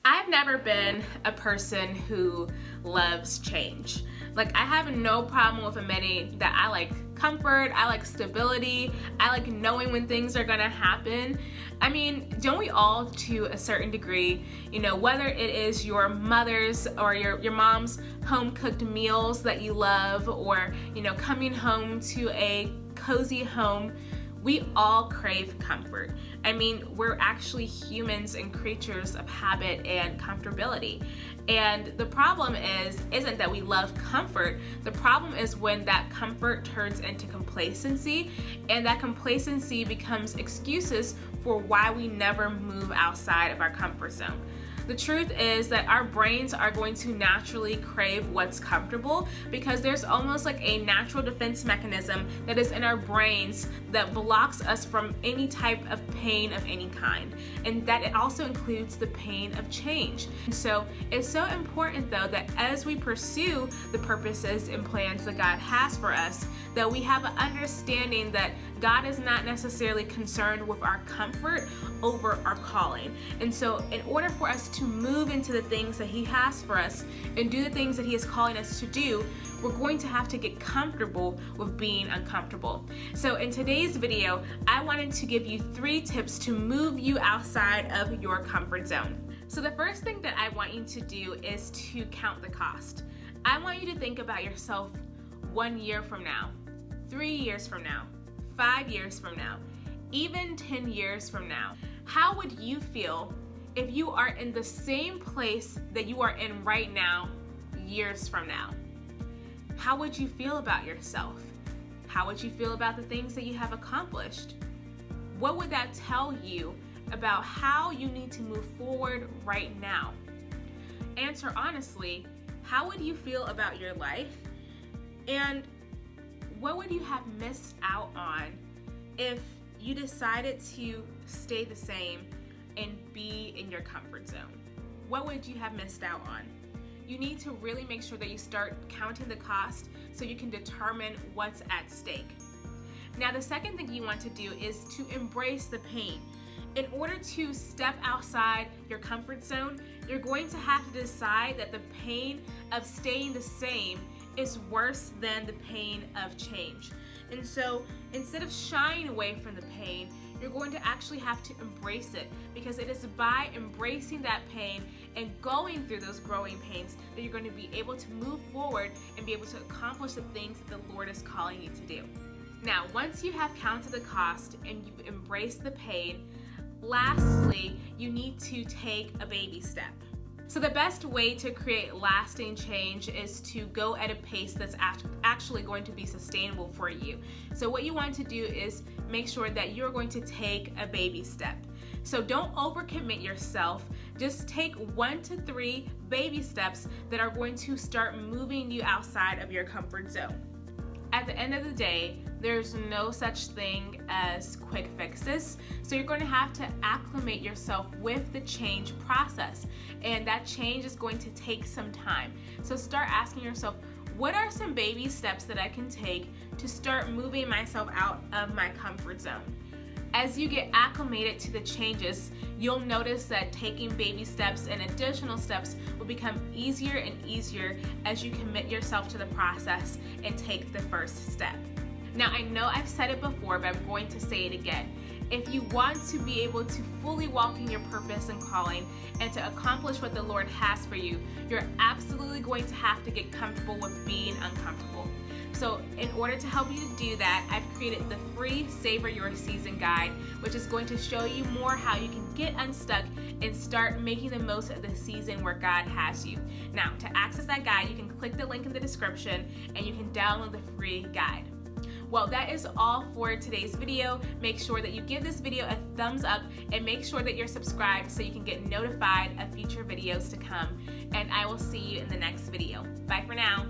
I've never been a person who loves change. Like, I have no problem with admitting that I like comfort, I like stability, I like knowing when things are gonna happen. I mean, don't we all to a certain degree, whether it is your mother's or your mom's home cooked meals that you love, or, coming home to a cozy home, we all crave comfort. I mean, we're actually humans and creatures of habit and comfortability. And the problem isn't that we love comfort. The problem is when that comfort turns into complacency, and that complacency becomes excuses for why we never move outside of our comfort zone. The truth is that our brains are going to naturally crave what's comfortable because there's almost like a natural defense mechanism that is in our brains that blocks us from any type of pain of any kind. And that it also includes the pain of change. And so it's so important though that as we pursue the purposes and plans that God has for us, that we have an understanding that God is not necessarily concerned with our comfort over our calling. And so in order for us to move into the things that He has for us and do the things that He is calling us to do, we're going to have to get comfortable with being uncomfortable. So in today's video, I wanted to give you 3 tips to move you outside of your comfort zone. So the first thing that I want you to do is to count the cost. I want you to think about yourself 1 year from now, 3 years from now, 5 years from now, even 10 years from now. How would you feel if you are in the same place that you are in right now years from now? How would you feel about yourself? How would you feel about the things that you have accomplished? What would that tell you about how you need to move forward right now? Answer honestly, how would you feel about your life? And what would you have missed out on if you decided to stay the same and be in your comfort zone? What would you have missed out on? You need to really make sure that you start counting the cost so you can determine what's at stake. Now, the second thing you want to do is to embrace the pain. In order to step outside your comfort zone, you're going to have to decide that the pain of staying the same is worse than the pain of change. And so instead of shying away from the pain, you're going to actually have to embrace it, because it is by embracing that pain and going through those growing pains that you're going to be able to move forward and be able to accomplish the things that the Lord is calling you to do. Now, once you have counted the cost and you've embraced the pain, lastly, you need to take a baby step. So the best way to create lasting change is to go at a pace that's actually going to be sustainable for you. So what you want to do is make sure that you're going to take a baby step. So don't overcommit yourself. Just take 1 to 3 baby steps that are going to start moving you outside of your comfort zone. At the end of the day, there's no such thing as quick fixes. So you're going to have to acclimate yourself with the change process. And that change is going to take some time. So start asking yourself, what are some baby steps that I can take to start moving myself out of my comfort zone? As you get acclimated to the changes, you'll notice that taking baby steps and additional steps will become easier and easier as you commit yourself to the process and take the first step. Now, I know I've said it before, but I'm going to say it again. If you want to be able to fully walk in your purpose and calling and to accomplish what the Lord has for you, you're absolutely going to have to get comfortable with being uncomfortable. So in order to help you to do that, I've created the free Savor Your Season guide, which is going to show you more how you can get unstuck and start making the most of the season where God has you. Now, to access that guide, you can click the link in the description and you can download the free guide. Well, that is all for today's video. Make sure that you give this video a thumbs up and make sure that you're subscribed so you can get notified of future videos to come. And I will see you in the next video. Bye for now.